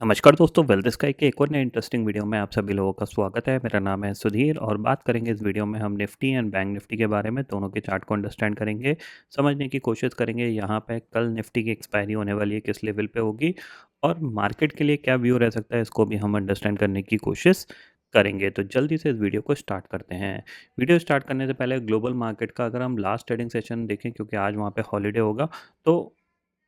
नमस्कार दोस्तों, wealth sky के एक और नए इंटरेस्टिंग वीडियो में आप सभी लोगों का स्वागत है। मेरा नाम है सुधीर और बात करेंगे इस वीडियो में हम निफ्टी एंड बैंक निफ्टी के बारे में। दोनों के चार्ट को अंडरस्टैंड करेंगे, समझने की कोशिश करेंगे यहाँ पे कल निफ्टी की एक्सपायरी होने वाली है, किस लेवल पे होगी और मार्केट के लिए क्या व्यू रह सकता है, इसको भी हम अंडरस्टैंड करने की कोशिश करेंगे। तो जल्दी से इस वीडियो को स्टार्ट करते हैं। वीडियो स्टार्ट करने से पहले ग्लोबल मार्केट का अगर हम लास्ट ट्रेडिंग सेशन देखें, क्योंकि आज वहाँ पे हॉलीडे होगा, तो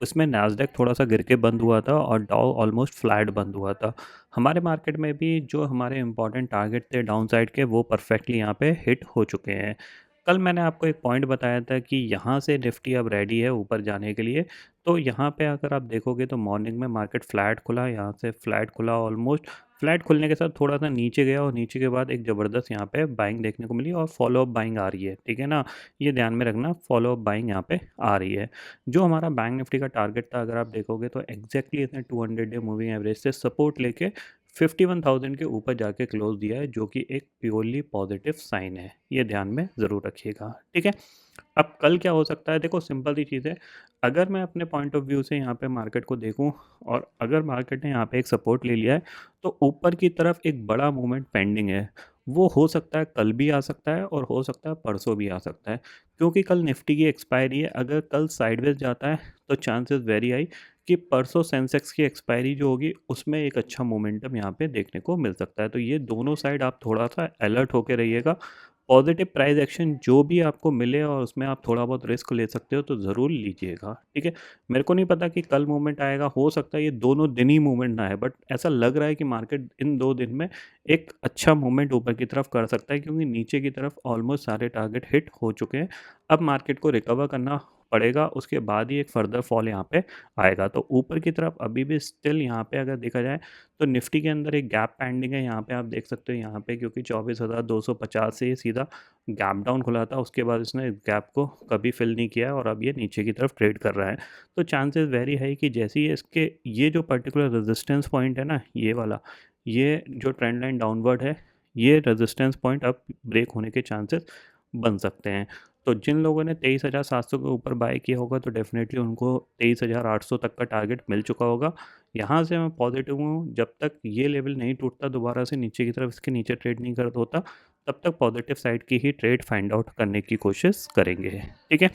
उसमें नैस्डैक थोड़ा-सा गिर के बंद हुआ था और डाउ ऑलमोस्ट फ्लैट बंद हुआ था। हमारे मार्केट में भी जो हमारे इम्पोर्टेंट टारगेट थे डाउनसाइड के, वो परफेक्टली यहाँ पे हिट हो चुके हैं। कल मैंने आपको एक पॉइंट बताया था कि यहाँ से निफ्टी अब रेडी है ऊपर जाने के लिए। तो यहाँ पे अगर आप देखोगे तो मॉर्निंग में मार्केट फ्लैट खुला, यहाँ से फ्लैट खुला, ऑलमोस्ट फ्लैट खुलने के साथ थोड़ा-सा नीचे गया और नीचे के बाद एक ज़बरदस्त यहाँ पे बाइंग देखने को मिली और फॉलो अप बाइंग आ रही है, ठीक है ना? ये ध्यान में रखना, फॉलो अप बाइंग यहाँ पे आ रही है। जो हमारा बैंक निफ्टी का टारगेट था, अगर आप देखोगे तो एग्जैक्टली इसने 200 डे मूविंग एवरेज से सपोर्ट लेके 51,000 के ऊपर जाके क्लोज दिया है, जो कि एक प्योरली पॉजिटिव साइन है। ये ध्यान में ज़रूर रखिएगा, ठीक है। अब कल क्या हो सकता है, देखो सिंपल सी चीज़ है। अगर मैं अपने पॉइंट ऑफ व्यू से यहाँ पे मार्केट को देखूँ और अगर मार्केट ने यहाँ पे एक सपोर्ट ले लिया है, तो ऊपर की तरफ एक बड़ा मूवमेंट पेंडिंग है। वो हो सकता है कल भी आ सकता है और हो सकता है परसों भी आ सकता है, क्योंकि कल निफ्टी की एक्सपायरी है। अगर कल साइडवेज जाता है तो चांसेस वेरी हाई कि परसों सेंसेक्स की एक्सपायरी जो होगी उसमें एक अच्छा मोमेंटम यहाँ पे देखने को मिल सकता है। तो ये दोनों साइड आप थोड़ा सा अलर्ट होकर रहिएगा। पॉजिटिव प्राइस एक्शन जो भी आपको मिले और उसमें आप थोड़ा बहुत रिस्क ले सकते हो तो ज़रूर लीजिएगा, ठीक है। मेरे को नहीं पता कि कल मूवमेंट आएगा, हो सकता है ये दोनों दिन ही मूवमेंट ना आए, बट ऐसा लग रहा है कि मार्केट इन 2 दिन में एक अच्छा मूवमेंट ऊपर की तरफ कर सकता है, क्योंकि नीचे की तरफ ऑलमोस्ट सारे टारगेट हिट हो चुके हैं। अब मार्केट को रिकवर करना पड़ेगा, उसके बाद ही एक फर्दर फॉल यहाँ पे आएगा। तो ऊपर की तरफ अभी भी स्टिल यहाँ पे अगर देखा जाए तो निफ्टी के अंदर एक गैप पेंडिंग है, यहाँ पे आप देख सकते हो यहाँ पे, क्योंकि 24,250 से ये सीधा गैप डाउन खुला था। उसके बाद इसने इस गैप को कभी फिल नहीं किया है और अब ये नीचे की तरफ ट्रेड कर रहा है। तो चांसेस वेरी है कि जैसे ही इसके ये जो पर्टिकुलर रेजिस्टेंस पॉइंट है ना, ये वाला, ये जो ट्रेंड लाइन डाउनवर्ड है, ये रेजिस्टेंस पॉइंट अब ब्रेक होने के चांसेस बन सकते हैं। तो जिन लोगों ने 23,700 के ऊपर बाय किया होगा तो डेफिनेटली उनको 23,800 तक का टारगेट मिल चुका होगा। यहाँ से मैं पॉजिटिव हूँ, जब तक ये लेवल नहीं टूटता दोबारा से नीचे की तरफ, इसके नीचे ट्रेड नहीं कर होता, तब तक पॉजिटिव साइड की ही ट्रेड फाइंड आउट करने की कोशिश करेंगे, ठीक है।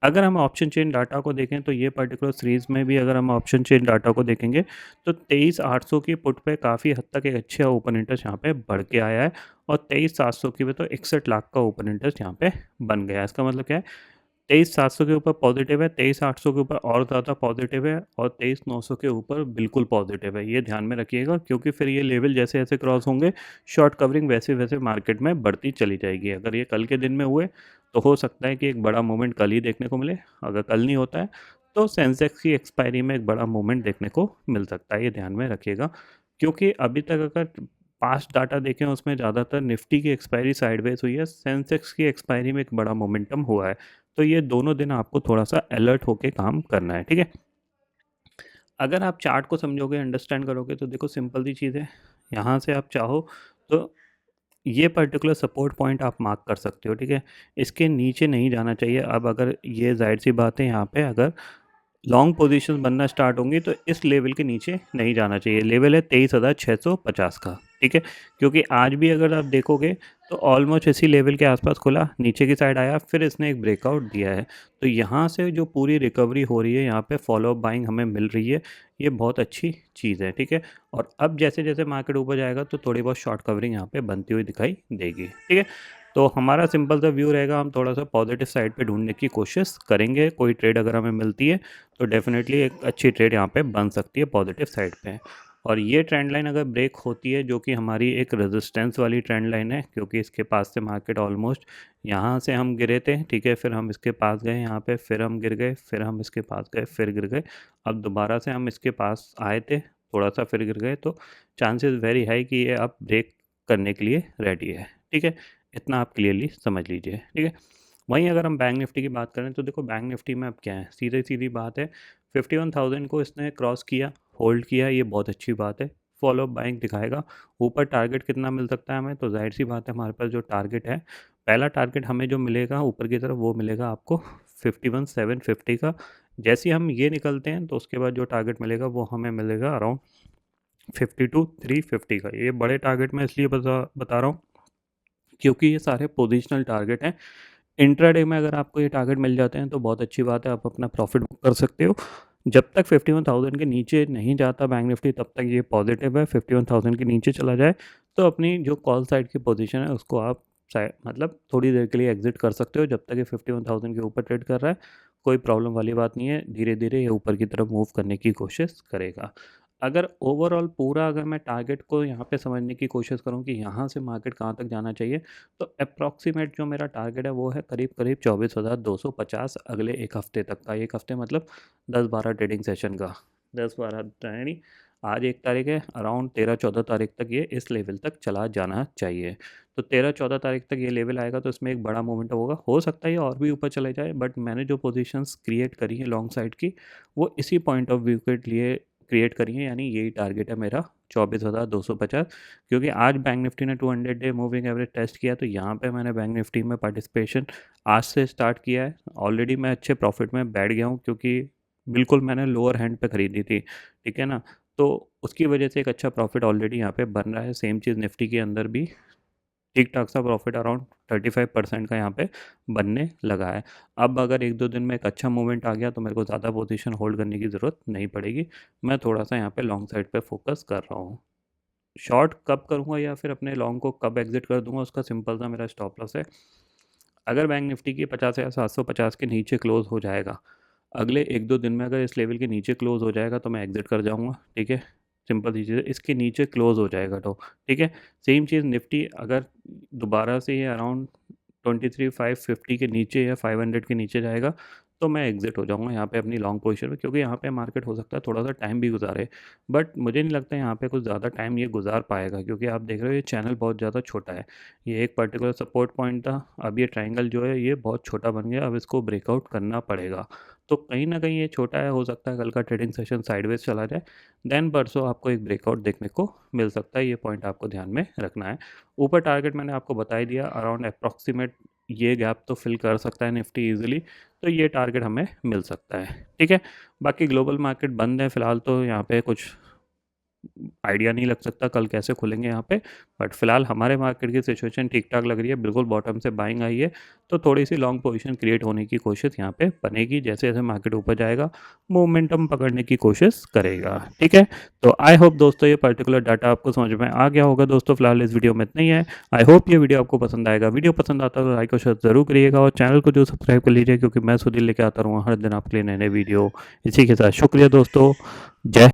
अगर हम ऑप्शन चेन डाटा को देखें तो ये पर्टिकुलर सीरीज़ में भी अगर हम ऑप्शन चेन डाटा को देखेंगे तो 23,800 की पुट पे काफ़ी हद तक एक अच्छा ओपन इंटरेस्ट यहाँ पे बढ़ के आया है और 23,700 की पे तो 61 लाख का ओपन इंटरेस्ट यहाँ पे बन गया है। इसका मतलब क्या है, 23,700 के ऊपर पॉजिटिव है, 23,800 के ऊपर और ज़्यादा पॉजिटिव है और 23,900 के ऊपर बिल्कुल पॉजिटिव है। ये ध्यान में रखिएगा, क्योंकि फिर ये लेवल जैसे जैसे क्रॉस होंगे शॉर्ट कवरिंग वैसे वैसे मार्केट में बढ़ती चली जाएगी। अगर ये कल के दिन में हुए तो हो सकता है कि एक बड़ा मूवमेंट कल ही देखने को मिले। अगर कल नहीं होता है तो सेंसेक्स की एक्सपायरी में एक बड़ा मूवमेंट देखने को मिल सकता है। ये ध्यान में रखिएगा, क्योंकि अभी तक अगर पास्ट डाटा देखें उसमें ज़्यादातर निफ्टी की एक्सपायरी साइडवेज हुई है, सेंसेक्स की एक्सपायरी में एक बड़ा मोमेंटम हुआ है। तो ये दोनों दिन आपको थोड़ा-सा अलर्ट होके काम करना है, ठीक है? अगर आप चार्ट को समझोगे, अंडरस्टैंड करोगे तो देखो सिंपल सी चीज़ है। यहाँ से आप चाहो तो ये पर्टिकुलर सपोर्ट पॉइंट आप मार्क कर सकते हो, ठीक है? इसके नीचे नहीं जाना चाहिए। अब अगर ये ज़ाहिर-सी बात है, यहाँ पे अगर लॉन्ग पोजीशंस बनना स्टार्ट होंगी तो इस लेवल के नीचे नहीं जाना चाहिए। लेवल है 23,650 का, ठीक है। क्योंकि आज भी अगर आप देखोगे तो ऑलमोस्ट इसी लेवल के आसपास खुला, नीचे की साइड आया, फिर इसने एक ब्रेकआउट दिया है। तो यहाँ से जो पूरी रिकवरी हो रही है, यहाँ पे फॉलो अप बाइंग हमें मिल रही है, ये बहुत अच्छी चीज़ है, ठीक है। और अब जैसे जैसे मार्केट ऊपर जाएगा तो थोड़ी बहुत शॉर्ट कवरिंग यहाँ पे बनती हुई दिखाई देगी, ठीक है। तो हमारा सिंपल सा व्यू रहेगा, हम थोड़ा सा पॉजिटिव साइड पे ढूंढने की कोशिश करेंगे। कोई ट्रेड अगर हमें मिलती है तो डेफिनेटली एक अच्छी ट्रेड यहाँ पे बन सकती है पॉजिटिव साइड पे। और ये ट्रेंड लाइन अगर ब्रेक होती है, जो कि हमारी एक रेजिस्टेंस वाली ट्रेंड लाइन है, क्योंकि इसके पास से मार्केट ऑलमोस्ट यहाँ से हम गिरे थे, ठीक है, फिर हम इसके पास गए यहाँ पे, फिर हम गिर गए, फिर हम इसके पास गए, फिर गिर गए, अब दोबारा से हम इसके पास आए थे, थोड़ा सा फिर गिर गए। तो चांसेस वेरी हाई कि ये अब ब्रेक करने के लिए रेडी है, ठीक है। इतना आप क्लियरली समझ लीजिए, ठीक है। वहीं अगर हम बैंक निफ्टी की बात करें तो देखो बैंक निफ्टी में अब क्या है, सीधी सीधी बात है, 51,000 को इसने क्रॉस किया, होल्ड किया, ये बहुत अच्छी बात है। फॉलो अप बाइंग दिखाएगा। ऊपर टारगेट कितना मिल सकता है हमें, तो जाहिर सी बात है हमारे पास जो टारगेट है, पहला टारगेट हमें जो मिलेगा ऊपर की तरफ वो मिलेगा आपको 51,750 का। जैसे ही हम ये निकलते हैं तो उसके बाद जो टारगेट मिलेगा वो हमें मिलेगा अराउंड 50 टू 350 का। ये बड़े टारगेट मैं इसलिए बता रहा हूँ क्योंकि ये सारे पोजिशनल टारगेट हैं। इंट्राडे में अगर आपको ये टारगेट मिल जाते हैं तो बहुत अच्छी बात है, आप अपना प्रॉफिट बुक कर सकते हो। जब तक 51,000 के नीचे नहीं जाता बैंक निफ्टी तब तक ये पॉजिटिव है। 51,000 के नीचे चला जाए तो अपनी जो कॉल साइड की पोजीशन है उसको आप मतलब थोड़ी देर के लिए एग्जिट कर सकते हो। जब तक ये 51,000 के ऊपर ट्रेड कर रहा है कोई प्रॉब्लम वाली बात नहीं है, धीरे धीरे ये ऊपर की तरफ मूव करने की कोशिश करेगा। अगर ओवरऑल पूरा अगर मैं टारगेट को यहाँ पे समझने की कोशिश करूँ कि यहाँ से मार्केट कहाँ तक जाना चाहिए, तो अप्रॉक्सीमेट जो मेरा टारगेट है वो है करीब करीब 24,250 अगले एक हफ्ते तक का। एक हफ्ते मतलब 10-12 ट्रेडिंग सेशन का। 10-12 यानी आज 1 तारीख है, अराउंड 13-14 तारीख तक ये इस लेवल तक चला जाना चाहिए। तो 13-14 तारीख तक ये लेवल आएगा तो इसमें एक बड़ा मूवमेंट होगा। हो सकता है ये और भी ऊपर चले जाए, बट मैंने जो पोजीशंस क्रिएट करी है लॉन्ग साइड की वो इसी पॉइंट ऑफ व्यू के लिए क्रिएट करी है, यानी यही टारगेट है मेरा 24,250। क्योंकि आज बैंक निफ्टी ने 200 डे मूविंग एवरेज टेस्ट किया तो यहाँ पे मैंने बैंक निफ्टी में पार्टिसिपेशन आज से स्टार्ट किया है। ऑलरेडी मैं अच्छे प्रॉफिट में बैठ गया हूँ क्योंकि बिल्कुल मैंने लोअर हैंड पे ख़रीदी थी, ठीक है ना। तो उसकी वजह से एक अच्छा प्रॉफिट ऑलरेडी यहाँ पे बन रहा है। सेम चीज़ निफ्टी के अंदर भी ठीक ठाक सा प्रॉफिट अराउंड 35% का यहाँ पे बनने लगा है। अब अगर 1-2 दिन में एक अच्छा मूवमेंट आ गया तो मेरे को ज़्यादा पोजीशन होल्ड करने की ज़रूरत नहीं पड़ेगी। मैं थोड़ा सा यहाँ पे लॉन्ग साइड पे फोकस कर रहा हूँ। शॉर्ट कब करूँगा या फिर अपने लॉन्ग को कब एग्जिट कर दूंगा उसका सिंपल सा मेरा स्टॉप लॉस है। अगर बैंक निफ्टी की 50 या 750 के नीचे क्लोज हो जाएगा, अगले 1-2 दिन में अगर इस लेवल के नीचे क्लोज हो जाएगा तो मैं एग्जिट कर जाऊँगा, ठीक है। सिंपल सी चीज़ है, इसके नीचे क्लोज हो जाएगा तो ठीक है। सेम चीज़ निफ्टी अगर दोबारा से ये अराउंड 23,550 के नीचे या 500 के नीचे जाएगा तो मैं एग्जिट हो जाऊंगा यहाँ पे अपनी लॉन्ग पोजीशन में, क्योंकि यहाँ पे मार्केट हो सकता है थोड़ा सा टाइम भी गुजारे, बट मुझे नहीं लगता यहाँ पे कुछ ज़्यादा टाइम ये गुजार पाएगा क्योंकि आप देख रहे हो ये चैनल बहुत ज़्यादा छोटा है। ये एक पर्टिकुलर सपोर्ट पॉइंट था, अब ये ट्राइंगल जो है ये बहुत छोटा बन गया, अब इसको ब्रेकआउट करना पड़ेगा। तो कहीं ना कहीं ये छोटा है, हो सकता है कल का ट्रेडिंग सेशन साइडवेज चला जाए, देन परसों आपको एक ब्रेकआउट देखने को मिल सकता है। ये पॉइंट आपको ध्यान में रखना है। ऊपर टारगेट मैंने आपको बता ही दिया, अराउंड अप्रॉक्सीमेट ये गैप तो फिल कर सकता है निफ्टी इजीली, तो ये टारगेट हमें मिल सकता है, ठीक है। बाकी ग्लोबल मार्केट बंद है फिलहाल, तो यहाँ पे कुछ आइडिया नहीं लग सकता कल कैसे खुलेंगे यहाँ पे, बट फिलहाल हमारे मार्केट की सिचुएशन ठीक ठाक लग रही है। बिल्कुल बॉटम से बाइंग आई है तो थोड़ी सी लॉन्ग पोजीशन क्रिएट होने की कोशिश यहाँ पे बनेगी। जैसे जैसे मार्केट ऊपर जाएगा मोमेंटम पकड़ने की कोशिश करेगा, ठीक है। तो आई होप दोस्तों ये पर्टिकुलर डाटा आपको समझ में आ गया होगा। दोस्तों फिलहाल इस वीडियो में इतना ही है। आई होप ये वीडियो आपको पसंद आएगा। वीडियो पसंद आता है तो लाइक और शेयर जरूर करिएगा और चैनल को जो सब्सक्राइब कर लीजिए क्योंकि मैं सुधीर लेके आता रहूँगा हर दिन आपके लिए नए नए वीडियो। इसी के साथ शुक्रिया दोस्तों, जय